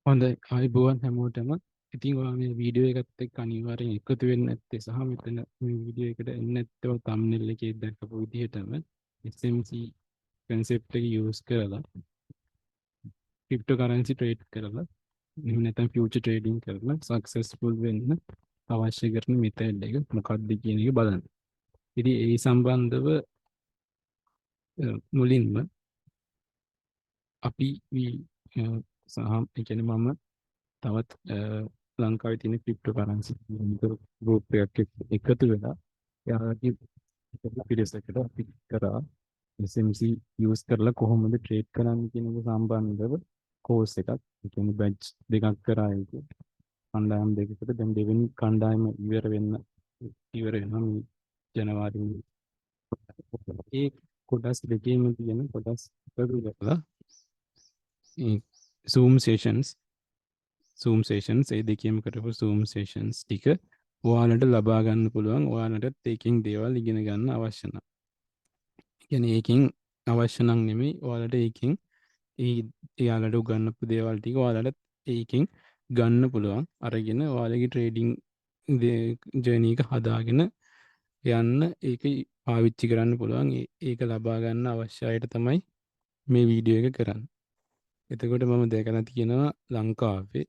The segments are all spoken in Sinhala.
හොඳයි ආයුබෝවන් හැමෝටම. ඉතින් ඔයා මේ වීඩියෝ එකත් එක්ක අනිවාර්යෙන් එකතු වෙන්න නැත්තේ සහ මෙතන මේ වීඩියෝ එකට එන්න නැත්තේ thumbnail එකේ දැක්කපු විදිහටම SMC concept එක use කරලා cryptocurrency trade කරලා එහෙම නැත්නම් future trading කරලා successful වෙන්න අවශ්‍ය කරන method එක මොකක්ද කියන එක බලන්න. ඉතින් ඒ සම්බන්ධව මුලින්ම අපි සහ ඒ කියන්නේ මම තවත් ලංකාවේ තියෙන ක්‍රිප්ටෝකරන්සි ගෲප් එකක් එකතු වෙලා යාගේ පිරිසකට අපි කරා SMC යූස් කරලා කොහොමද ට්‍රේඩ් කරන්න කියන එක සම්බන්ධව කෝස් එකක්. ඒ කියන්නේ බැච් දෙකක් කරා ඒක. කණ්ඩායම් දෙකකට දැන් දෙවෙනි කණ්ඩායම ඉවර වෙනවා මේ ජනවාරි. ඒ කොටස් දෙකේම තියෙන කොටස් එකතු කරලා Zoom sessions ඒ දෙකේම කරපු Zoom sessions ටික ඔයාලට ලබා ගන්න පුළුවන්. ඔයාලටත් ඒකෙන් දේවල් ඉගෙන ගන්න අවශ්‍ය නම්. කියන්නේ ඒකෙන් අවශ්‍ය නම් නෙමෙයි ඔයාලට ඒකෙන් එයාලට උගන්වපු දේවල් ටික ඔයාලට ඒකෙන් ගන්න පුළුවන්. අරගෙන ඔයාලගේ ට්‍රේඩින් ජර්නි එක හදාගෙන යන්න ඒක පාවිච්චි කරන්න පුළුවන්. ඒක ලබා ගන්න අවශ්‍ය අයට තමයි මේ වීඩියෝ එක කරන්නේ. එතකොට මම දැකලා තියෙනවා ලංකාවේ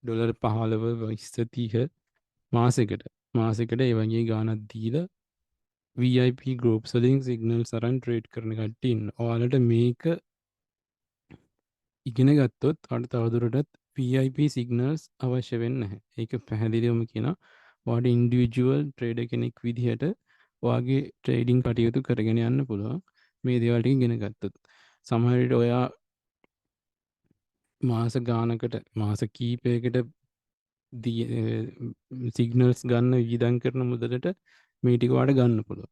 ඩොලර් 15 20 මාසෙකට ඒ වගේ ගාණක් දීලා VIP groups වලින් signals අරන් trade කරන කට්ටිය ඉන්නවා. ඔයාලට මේක ඉගෙන ගත්තොත් ඔයාලට තවදුරටත් VIP signals අවශ්‍ය වෙන්නේ නැහැ. ඒක පැහැදිලිවම කියනවා. ඔයාලට individual trader කෙනෙක් විදිහට ඔයාගේ trading කටයුතු කරගෙන යන්න පුළුවන්. මේ දේවල් ටික ඉගෙන ගත්තොත්. සමහර විට ඔයා මාස ගානකට මාස කීපයකට සිග්නල්ස් ගන්න වියදම් කරන මුදලට මේ ටික ඔයාලට ගන්න පුළුවන්.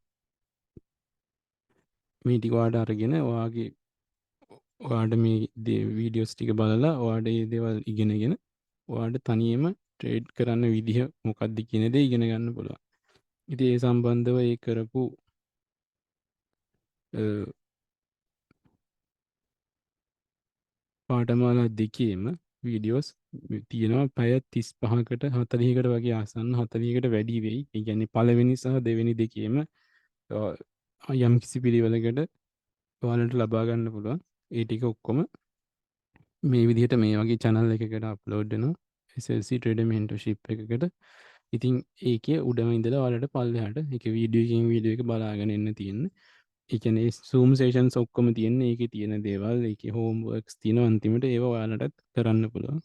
මේ ටික ඔයාලට අරගෙන ඔයාලට මේ වීඩියෝස් ටික බලලා ඔයාලට මේ දේවල් ඉගෙනගෙන ඔයාලට තනියම ට්‍රේඩ් කරන්න විදිහ මොකක්ද කියන දේ ඉගෙන ගන්න පුළුවන්. ඉතින් ඒ සම්බන්ධව ඒ කරපු පාඨමාලා දෙකේම වීඩියෝස් තියෙනවා. පැය 35කට 40කට වගේ ආසන්න 40කට වැඩි වෙයි. ඒ කියන්නේ පළවෙනි සහ දෙවෙනි දෙකේම යම් කිසි පිළිවෙලකට ඔයාලට ලබා ගන්න පුළුවන්. ඒ ටික ඔක්කොම මේ විදිහට මේ වගේ channel එකකට අප්ලෝඩ් වෙනවා. SLC Trader Mentorship එකකට. ඉතින් ඒකේ උඩම ඉඳලා ඔයාලට පල්ලෙහාට ඒක වීඩියෝ එක බලාගෙන එන්න තියෙන්නේ. ඒ කියන්නේ Zoom sessions ඔක්කොම තියෙන්නේ ඒකේ තියෙන දේවල්, ඒකේ homeworks තියෙනවා. අන්තිමට ඒව ඔයාලටත් කරන්න පුළුවන්.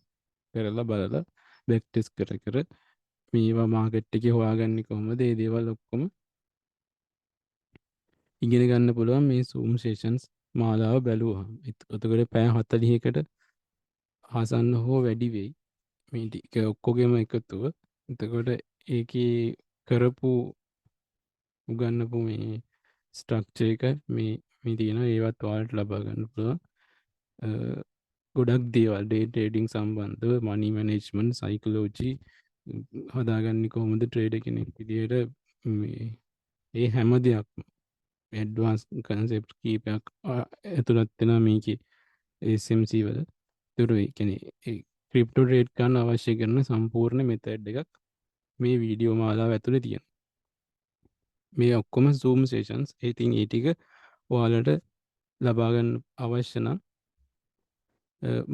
කරලා බලලා back test කර මේවා මාකට් එකේ හොයාගන්නේ කොහොමද? ඒ දේවල් ඔක්කොම ඉගෙන ගන්න පුළුවන් මේ Zoom sessions මාලාව බැලුවහම. එතකොට පැය 40කට ආසන්න හෝ වැඩි වෙයි. මේ ටික ඔක්කොගෙම එකතුව. එතකොට ඒකේ කරපු උගන්නපු මේ ස්ට්‍රක්චර් එක මේ තියෙනවා. ඒවත් ඔයාලට ලබා ගන්න පුළුවන්. ගොඩක් දේවල් ඩේ ට්‍රේඩින් සම්බන්ධව මනි මැනේජ්මන්ට් සයිකොලොජි හදාගන්නේ කොහොමද ට්‍රේඩර් කෙනෙක් විදිහට ඒ හැම දෙයක්ම ඇඩ්වාන්ස් කන්සෙප්ට් කීපයක් ඇතුළත් වෙනවා මේකේ SMC වල. ඒතර ඒ කියන්නේ ක්‍රිප්ටෝ ට්‍රේඩ් කරන්න අවශ්‍ය කරන සම්පූර්ණ මෙතඩ් එකක් මේ වීඩියෝ මාලාව ඇතුලේ තියෙනවා. මේ ඔක්කොම Zoom sessions. ඉතින් ඒ ටික ඔයාලට ලබා ගන්න අවශ්‍ය නම්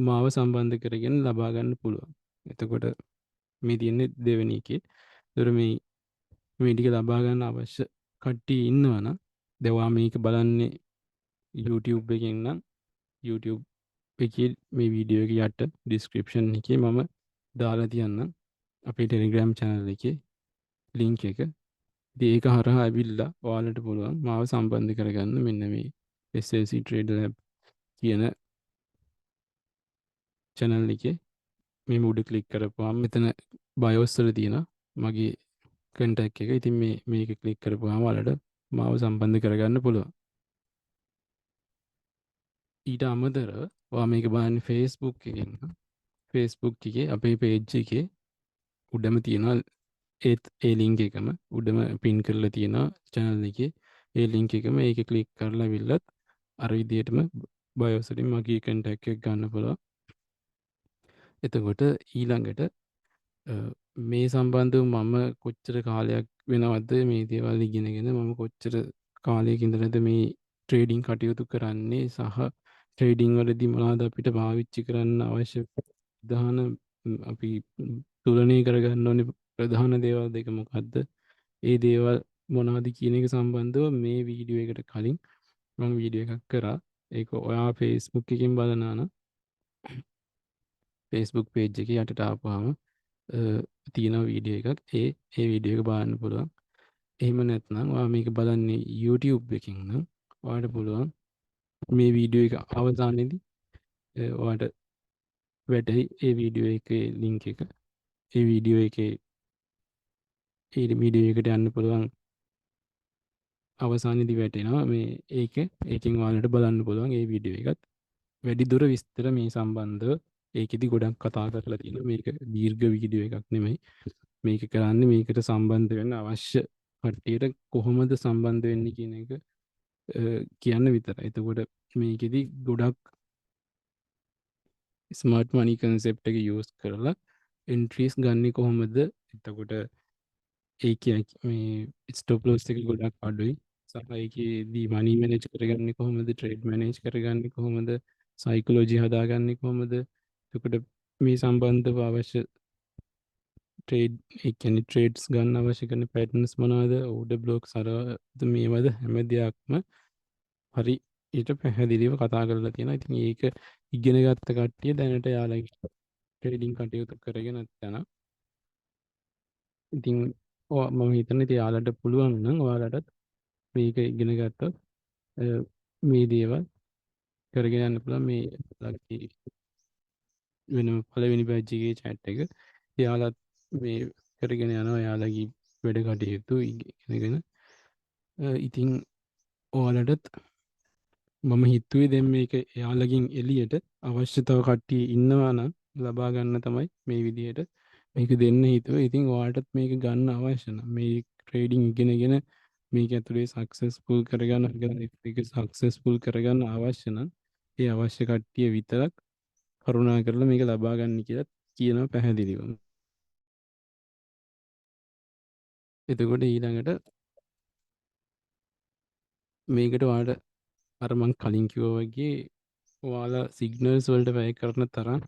මාව සම්බන්ධ කරගෙන ලබා ගන්න පුළුවන්. එතකොට මේ තියෙන්නේ දෙවෙනි එකේ. ඒතර මේ ටික ලබා ගන්න අවශ්‍ය කට්ටිය ඉන්නවනම් දැන් ඔයා මේක බලන්නේ YouTube එකෙන් නම් YouTube එකේ මේ වීඩියෝ එක යට description එකේ මම දාලා තියන්නම් අපේ Telegram channel එකේ link එක. ඉතින් ඒක හරහා ඇවිල්ලා ඔයාලට පුළුවන් මාව සම්බන්ධ කරගන්න මෙන්න මේ SLC Trader Lab කියන channel එකේ මේ උඩ ක්ලික් කරපුවාම මෙතන bios වල තියෙනවා මගේ contact එක. ඉතින් මේක ක්ලික් කරපුවාම ඔයාලට මාව සම්බන්ධ කරගන්න පුළුවන්. ඊට අමතරව ඔයා මේක බලන්නේ Facebook එකෙන්. Facebook එකේ අපේ page එකේ උඩම තියෙනවා ඒ link එකම උඩම pin කරලා තියෙනවා channel එකේ ඒ link එකම ඒක ක්ලික් කරලා විල්ලත් අර විදිහටම bios වලින් මගේ contact එක ගන්න පුළුවන්. එතකොට ඊළඟට මේ සම්බන්ධව මම කොච්චර කාලයක් වෙනවද මේ දේවල් ඉගෙනගෙන මම කොච්චර කාලයක ඉඳලාද මේ ට්‍රේඩින් කටයුතු කරන්නේ සහ ට්‍රේඩින් වලදී මොනවද අපිට පාවිච්චි කරන්න අවශ්‍ය ප්‍රධාන අපි තුලනය කරගන්න ඕනේ ප්‍රධාන දේවල් දෙක මොකද්ද? ඒ දේවල් මොනවද කියන එක සම්බන්ධව මේ වීඩියෝ එකට කලින් මම වීඩියෝ එකක් කරා. ඒක ඔයා Facebook එකකින් බලනවා නම් Facebook page එකේ යටට ආපුවාම තියෙන වීඩියෝ එකක් ඒ වීඩියෝ එක බලන්න පුළුවන්. එහෙම නැත්නම් ඔයා මේක බලන්නේ YouTube එකකින් නම් ඔයාට පුළුවන් මේ වීඩියෝ එක අවසානයේදී ඔයාට වැටෙයි ඒ වීඩියෝ එකේ link එක. ඒ වීඩියෝ එකේ ඒ වීඩියෝ එකට යන්න පුළුවන් අවසානයේදී වැටෙනවා මේ ඒකෙන් ඔයාලට බලන්න පුළුවන් ඒ වීඩියෝ එකත්. වැඩිදුර විස්තර මේ සම්බන්ධව ඒකෙදි ගොඩක් කතා කරලා තියෙනවා. මේක දීර්ඝ වීඩියෝ එකක් නෙමෙයි. මේක කරන්නේ මේකට සම්බන්ධ වෙන්න අවශ්‍ය කට්ටියට කොහොමද සම්බන්ධ වෙන්නේ කියන එක කියන්න විතරයි. එතකොට මේකෙදි ගොඩක් ස්මාර්ට් මනි කන්සෙප්ට් එක යූස් කරලා එන්ට්‍රීස් ගන්න කොහොමද? එතකොට ඒකේ මේ ස්ටොප් ලොස් එක ගොඩක් අඩුයි. සහ ඒකේදී මනි මැනේජ් කරගන්නේ කොහොමද? ට්‍රේඩ් මැනේජ් කරගන්නේ කොහොමද? සයිකොලොජි හදාගන්නේ කොහොමද? එතකොට මේ සම්බන්ධව අවශ්‍ය ට්‍රේඩ් ඒ කියන්නේ ට්‍රේඩ්ස් ගන්න අවශ්‍ය කරන පැටර්න්ස් මොනවද? ඕඩර් බ්ලොක්ස් අරද මේවද හැම දෙයක්ම හරි ඊට පැහැදිලිව කතා කරලා තියෙනවා. ඉතින් ඒක ඉගෙන ගත්ත කට්ටිය දැනට යාළුවගේ ට්‍රේඩින් කටයුතු කරගෙන යනවා. ඉතින් මම හිතන්නේ ඉතින් යාළුවන්ට පුළුවන් නම් ඔයාලටත් මේක ඉගෙන ගත්තොත් මේ දේවල් කරගෙන යන්න පුළුවන්. මේ ලක්කී වෙනම පළවෙනි බැච් එකේ chat එක යාළුවත් මේ කරගෙන යනවා යාළුවගේ වැඩ කටයුතු ඉගෙනගෙන. ඉතින් ඔයාලටත් මම හිතුවේ දැන් මේක එයාලගෙන් එළියට අවශ්‍යතාව කට්ටිය ඉන්නවා නම් ලබා ගන්න තමයි මේ විදිහට මේක දෙන්න හිතුවේ. ඉතින් ඔයාලටත් මේක ගන්න අවශ්‍ය නම් මේ ට්‍රේඩින් ඉගෙනගෙන මේක ඇතුලේ සක්සස්ෆුල් කරගන්න ඒක සක්සස්ෆුල් කරගන්න අවශ්‍ය නම් ඒ අවශ්‍ය කට්ටිය විතරක් කරුණා කරලා මේක ලබා ගන්න කියලා කියනවා පැහැදිලිවම. එතකොට ඊළඟට මේකට ඔයාලට අර මං කලින් කිව්වා වගේ ඔයාලා සිග්නල්ස් වලට වැය කරන තරම්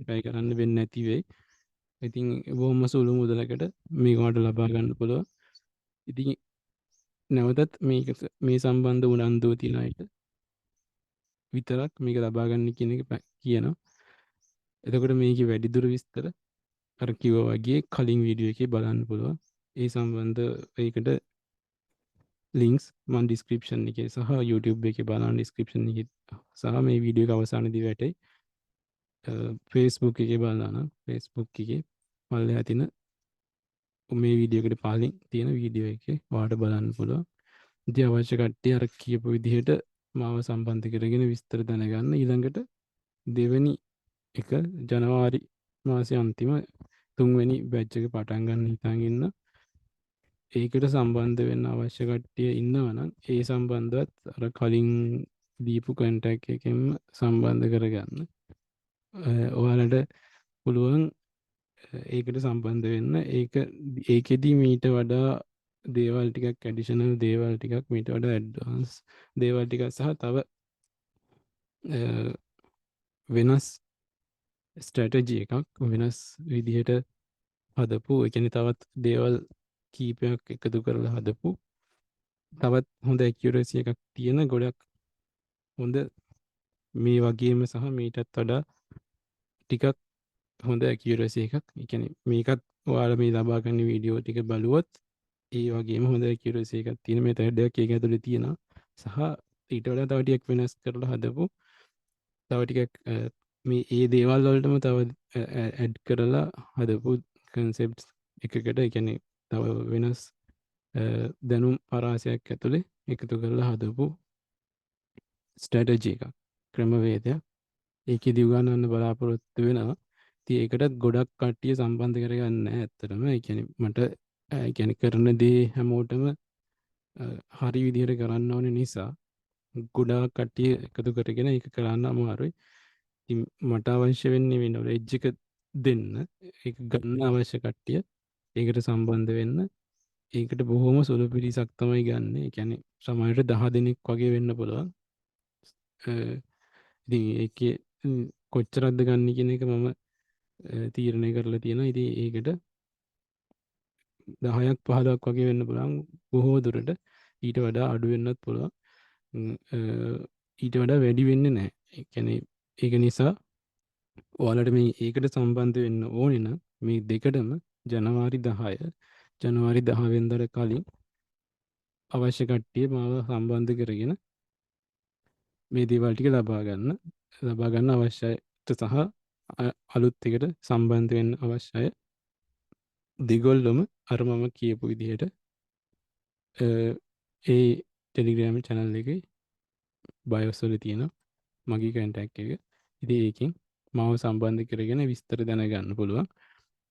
වැය කරන්න වෙන්නේ නැති වෙයි. ඉතින් බොහොම සුළු මුදලකට මේක ඔයාලට ලබා ගන්න පුළුවන්. ඉතින් නැවතත් මේක මේ සම්බන්ධ උනන්දුව තියෙන අයට විතරක් මේක ලබා ගන්න කියන එක කියනවා. එතකොට මේකේ වැඩිදුර විස්තර අර කිව්වා වගේ කලින් වීඩියෝ එකේ බලන්න පුළුවන්. ඒ සම්බන්ධ ඒකට ලින්ක්ස් මම ඩිස්ක්‍රිප්ෂන් එකේ සහ YouTube එකේ බලන්න ඩිස්ක්‍රිප්ෂන් එකේ සහ මේ වීඩියෝ එක අවසානයේදී වැටේ. Facebook එකේ බලනවා නම් Facebook එකේ පල්ලෙහා තියෙන මේ වීඩියෝ එකට පාලින් තියෙන වීඩියෝ එකේ ඔයාලට බලන්න පුළුවන්. ඉතින් අවශ්‍ය කට්ටිය අර කියපු විදිහට මාව සම්බන්ධ කරගෙන විස්තර දැනගන්න. ඊළඟට දෙවෙනි එක ජනවාරි මාසේ අන්තිම 3 වෙනි බැච් එක පටන් ගන්න හිතාගෙන ඉන්න. ඒකට සම්බන්ධ වෙන්න අවශ්‍ය කට්ටිය ඉන්නවා නම් ඒ සම්බන්ධවත් අර කලින් දීපු කන්ටැක්ට් එකෙන්ම සම්බන්ධ කරගන්න. ඔයාලට පුළුවන් ඒකට සම්බන්ධ වෙන්න. ඒකෙදි මීට වඩා දේවල් ටිකක් ඇඩිෂනල් දේවල් ටිකක් මීට වඩා ඇඩ්වාන්ස් දේවල් ටිකක් සහ තව වෙනස් ස්ට්‍රැටජි එකක් වෙනස් විදිහට හදපු ඒ කියන්නේ තවත් දේවල් කීපයක් එකතු කරලා හදපු තවත් හොඳ ඇකියුරසි එකක් තියෙන ගොඩක් හොඳ මේ වගේම සහ මීටත් වඩා ටිකක් හොඳ ඇකියුරසි එකක්. ඒ කියන්නේ මේකත් ඔයාලා මේ ලබා ගන්න වීඩියෝ ටික බලුවොත් ඒ වගේම හොඳ ඇකියුරසි එකක් තියෙන මෙතඩ් එකක් ඒක ඇතුලේ තියෙනවා. සහ ඊට වඩා තව ටිකක් වෙනස් කරලා හදපු තව ටිකක් මේ ඒ දේවල් වලටම තව ඇඩ් කරලා හදපු කන්සෙප්ට්ස් එකකට ඒ කියන්නේ තව වෙනස් දැනුම් පරාසයක් ඇතුලේ එකතු කරලා හදපු ස්ට්‍රැටජි එකක් ක්‍රමවේදයක් ඒකෙදි උගන්වන්න බලාපොරොත්තු වෙනවා. ඉතින් ඒකටත් ගොඩක් කට්ටිය සම්බන්ධ කරගන්න නැහැ ඇත්තටම. ඒ කියන්නේ මට ඒ කියන්නේ කරන දේ හැමෝටම හරි විදිහට කරන්න ඕන නිසා ගොඩාක් කට්ටිය එකතු කරගෙන ඒක කරන්න අමාරුයි. ඉතින් මට අවශ්‍ය වෙන්නේ මේ නොලෙජ් එක දෙන්න. ඒක ගන්න අවශ්‍ය කට්ටිය ඒකට සම්බන්ධ වෙන්න. ඒකට බොහොම සුළු පිරිසක් තමයි ගන්න. ඒ කියන්නේ සමහරවිට 10 දෙනෙක් වගේ වෙන්න පුළුවන්. ඉතින් ඒකේ කොච්චරක්ද ගන්න කියන එක මම තීරණය කරලා තියෙනවා. ඉතින් ඒකට 10ක් 15ක් වගේ වෙන්න පුළුවන්. බොහෝ දුරට ඊට වඩා අඩු වෙන්නත් පුළුවන්. ඊට වඩා වැඩි වෙන්නේ නැහැ. ඒ කියන්නේ ඒක නිසා ඔයාලට මේ ඒකට සම්බන්ධ වෙන්න ඕනේ නම් මේ දෙකටම ජනවාරි 10 ජනවාරි 10 වෙනිදාට කලින් අවශ්‍ය කට්ටිය මාව සම්බන්ධ කරගෙන මේ දේවල් ටික ලබා ගන්න අවශ්‍යයි සහ අලුත් එකට සම්බන්ධ වෙන්න අවශ්‍යයි. දෙගොල්ලොම අර මම කියපු විදිහට ඒ ටෙලිග්‍රෑම් channel එකේ බයෝස් වල තියෙන මගේ කන්ටැක්ට් එක. ඉතින් ඒකෙන් මාව සම්බන්ධ කරගෙන විස්තර දැනගන්න පුළුවන්.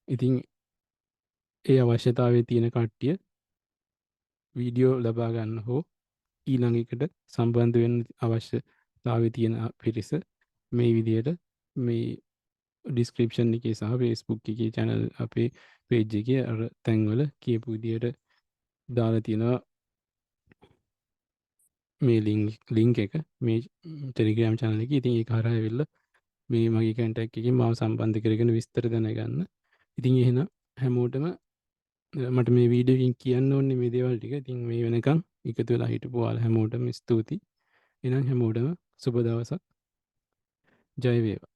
ඉතින් ඒ අවශ්‍යතාවයේ තියෙන කට්ටිය වීඩියෝ ලබා ගන්න හෝ ඊළඟ එකට සම්බන්ධ වෙන්න අවශ්‍යතාවයේ තියෙන පිරිස මේ විදිහට මේ ඩිස්ක්‍රිප්ෂන් එකේ සහ Facebook එකේ channel අපේ page එකේ අර තැන්වල කියපු විදිහට දාලා තියෙනවා මේ link එක මේ Telegram channel එකේ. ඉතින් ඒක හරහා ඇවිල්ලා මේ මගේ contact එකකින් මාව සම්බන්ධ කරගෙන විස්තර දැනගන්න. ඉතින් එහෙනම් හැමෝටම මට මේ වීඩියෝ එකකින් කියන්න ඕනේ මේ දේවල් ටික. ඉතින් මේ වෙනකන් එකතු වෙලා හිටපු ඔයාලා හැමෝටම ස්තුතියි. එහෙනම් හැමෝටම සුබ දවසක්. ජය වේවා.